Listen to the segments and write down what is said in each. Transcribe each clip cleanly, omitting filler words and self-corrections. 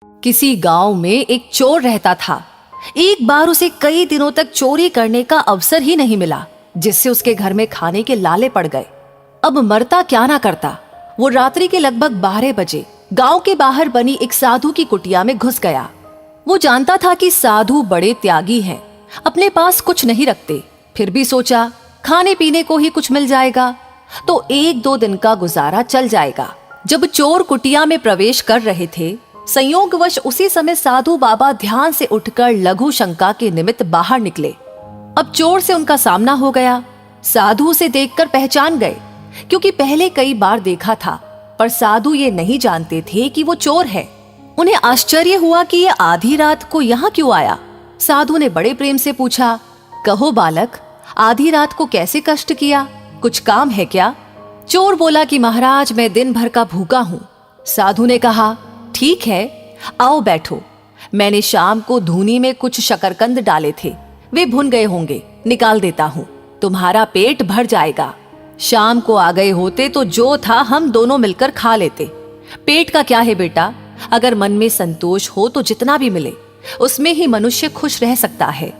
किसी गांव में एक चोर रहता था। एक बार उसे कई दिनों तक चोरी करने का अवसर ही नहीं मिला, जिससे उसके घर में खाने के लाले पड़ गए। अब मरता क्या ना करता, वो रात्रि के लगभग 12 बजे गांव के बाहर बनी एक साधु की कुटिया में घुस गया। वो जानता था कि साधु बड़े त्यागी हैं, अपने पास कुछ नहीं रखते, फिर भी सोचा खाने पीने को ही कुछ मिल जाएगा तो 1-2 दिन का गुजारा चल जाएगा। जब चोर कुटिया में प्रवेश कर रहे थे, संयोगवश उसी समय साधु बाबा ध्यान से उठकर लघु शंका के निमित्त बाहर निकले। अब चोर से उनका सामना हो गया। साधु उसे देखकर पहचान गए, क्योंकि पहले कई बार देखा था, पर साधु ये नहीं जानते थे कि वो चोर है। उन्हें आश्चर्य हुआ कि ये आधी रात को यहाँ क्यों आया। साधु ने बड़े प्रेम से पूछा, कहो बालक, आधी रात को कैसे कष्ट किया, कुछ काम है क्या? चोर बोला कि महाराज, मैं दिन भर का भूखा हूँ। साधु ने कहा, ठीक है, आओ बैठो। मैंने शाम को धूनी में कुछ शकरकंद डाले थे, वे भुन गए होंगे, निकाल देता हूँ, तुम्हारा पेट भर जाएगा। शाम को आ गए होते तो जो था हम दोनों मिलकर खा लेते। पेट का क्या है बेटा, अगर मन में संतोष हो तो जितना भी मिले उसमें ही मनुष्य खुश रह सकता है।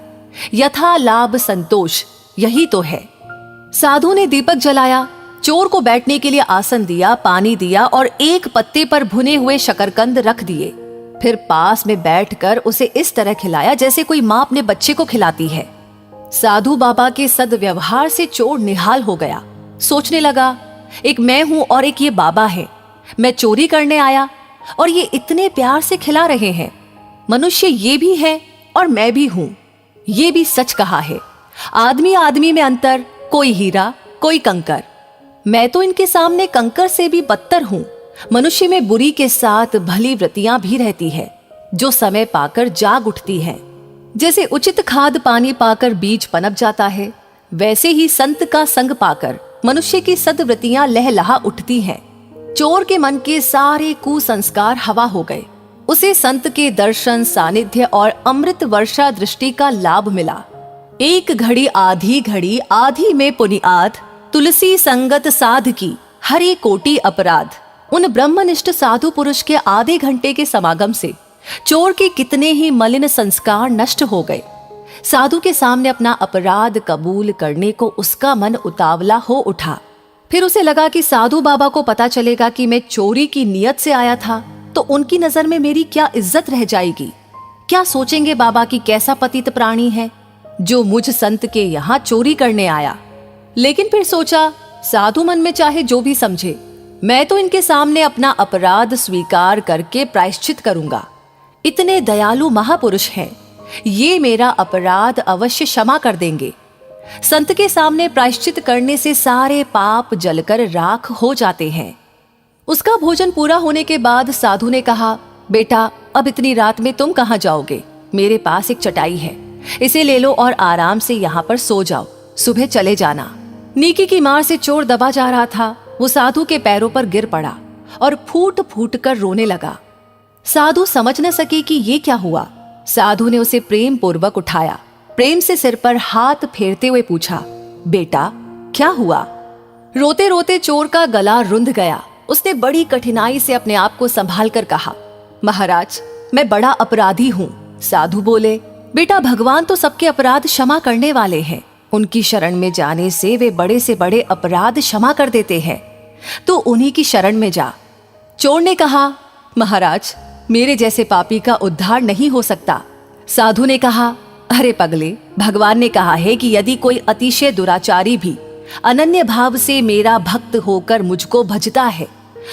यथा लाभ संतोष, यही तो है। साधु ने दीपक जलाया, चोर को बैठने के लिए आसन दिया, पानी दिया और एक पत्ते पर भुने हुए शकरकंद रख दिए। फिर पास में बैठकर उसे इस तरह खिलाया जैसे कोई माँ अपने बच्चे को खिलाती है। साधु बाबा के सद्व्यवहार से चोर निहाल हो गया। सोचने लगा, एक मैं हूं और एक ये बाबा है। मैं चोरी करने आया और ये इतने प्यार से खिला रहे हैं। मनुष्य ये भी है और मैं भी हूं। ये भी सच कहा है, आदमी आदमी में अंतर, कोई हीरा कोई कंकर। मैं तो इनके सामने कंकर से भी बदतर हूं। मनुष्य में बुरी के साथ भली वृत्तियां भी रहती है, जो समय पाकर जाग उठती हैं। जैसे उचित खाद पानी पाकर बीज पनप जाता है, वैसे ही संत का संग पाकर मनुष्य की सद्वृत्तियां लहलहा उठती हैं। चोर के मन के सारे कुसंस्कार हवा हो गए। उसे संत के दर्शन, सानिध्य और अमृत वर्षा दृष्टि का लाभ मिला। एक घड़ी आधी में पुनिआद, तुलसी संगत साध की, हरि कोटि अपराध। उन ब्रह्मनिष्ठ साधु पुरुष के आधे घंटे के समागम से चोर के कितने ही मलिन संस्कार नष्ट हो गए। साधु के सामने अपना अपराध कबूल करने को उसका मन उतावला हो उठा। फिर उसे लगा कि साधु बाबा को पता चलेगा कि मैं चोरी की नियत से आया था तो उनकी नजर में मेरी क्या इज्जत रह जाएगी। क्या सोचेंगे बाबा कि कैसा पतित प्राणी है जो मुझ संत के यहाँ चोरी करने आया। लेकिन फिर सोचा, साधु मन में चाहे जो भी समझे, मैं तो इनके सामने अपना अपराध स्वीकार करके प्रायश्चित करूंगा। इतने दयालु महापुरुष हैं, ये मेरा अपराध अवश्य क्षमा कर देंगे। संत के सामने प्रायश्चित करने से सारे पाप जलकर राख हो जाते हैं। उसका भोजन पूरा होने के बाद साधु ने कहा, बेटा, अब इतनी रात में तुम कहाँ जाओगे? मेरे पास एक चटाई है, इसे ले लो और आराम से यहाँ पर सो जाओ, सुबह चले जाना। नीकी की मार से चोर दबा जा रहा था। वो साधु के पैरों पर गिर पड़ा और फूट फूट कर रोने लगा। साधु समझ न सके कि ये क्या हुआ। साधु ने उसे प्रेम पूर्वक उठाया, प्रेम से सिर पर हाथ फेरते हुए पूछा, बेटा क्या हुआ? रोते रोते चोर का गला रुंध गया। उसने बड़ी कठिनाई से अपने आप को संभाल कर कहा, महाराज, मैं बड़ा अपराधी हूँ। साधु बोले, बेटा, भगवान तो सबके अपराध क्षमा करने वाले हैं। उनकी शरण में जाने से वे बड़े से बड़े अपराध क्षमा कर देते हैं, तो उन्हीं की शरण में जा। चोर ने कहा, महाराज, मेरे जैसे पापी का उद्धार नहीं हो सकता। साधु ने कहा, अरे पगले, भगवान ने कहा है कि यदि कोई अतिशय दुराचारी भी अनन्य भाव से मेरा भक्त होकर मुझको भजता है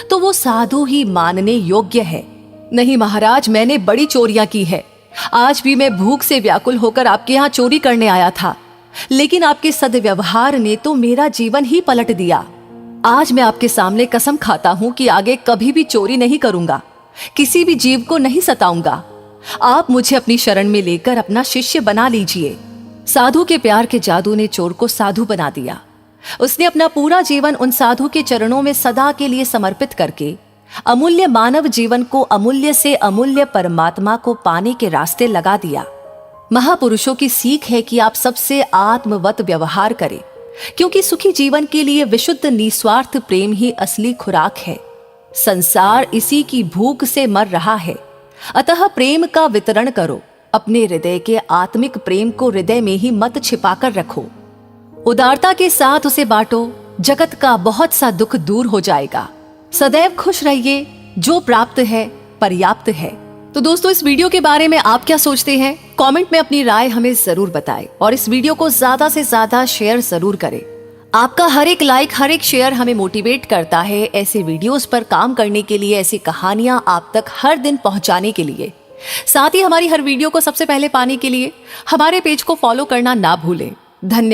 तो वो साधु ही मानने योग्य है। नहीं महाराज, मैंने बड़ी चोरियां की है। आज भी मैं भूख से व्याकुल होकर आपके यहाँ चोरी करने आया था, लेकिन आपके सद्व्यवहार ने तो मेरा जीवन ही पलट दिया। आज मैं आपके सामने कसम खाता हूँ कि आगे कभी भी चोरी नहीं करूंगा, किसी भी जीव को नहीं सताऊंगा। आप मुझे अपनी शरण में लेकर अपना शिष्य बना लीजिए। साधु के प्यार के जादू ने चोर को साधु बना दिया। उसने अपना पूरा जीवन उन साधु के चरणों में सदा के लिए समर्पित करके अमूल्य मानव जीवन को अमूल्य से अमूल्य परमात्मा को पाने के रास्ते लगा दिया। महापुरुषों की सीख है कि आप सबसे आत्मवत व्यवहार करें, क्योंकि सुखी जीवन के लिए विशुद्ध निस्वार्थ प्रेम ही असली खुराक है। संसार इसी की भूख से मर रहा है। अतः प्रेम का वितरण करो। अपने हृदय के आत्मिक प्रेम को हृदय में ही मत छिपाकर रखो। उदारता के साथ उसे बांटो। जगत का बहुत सा दुख दूर हो जाएगा। सदैव खुश रहिए। जो प्राप्त है पर्याप्त है। तो दोस्तों, इस वीडियो के बारे में आप क्या सोचते हैं? कमेंट में अपनी राय हमें जरूर बताएं और इस वीडियो को ज्यादा से ज्यादा शेयर जरूर करें। आपका हर एक लाइक, हर एक शेयर हमें मोटिवेट करता है ऐसे वीडियोस पर काम करने के लिए, ऐसी कहानियां आप तक हर दिन पहुंचाने के लिए। साथ ही हमारी हर वीडियो को सबसे पहले पाने के लिए हमारे पेज को फॉलो करना ना भूलें। धन्यवाद।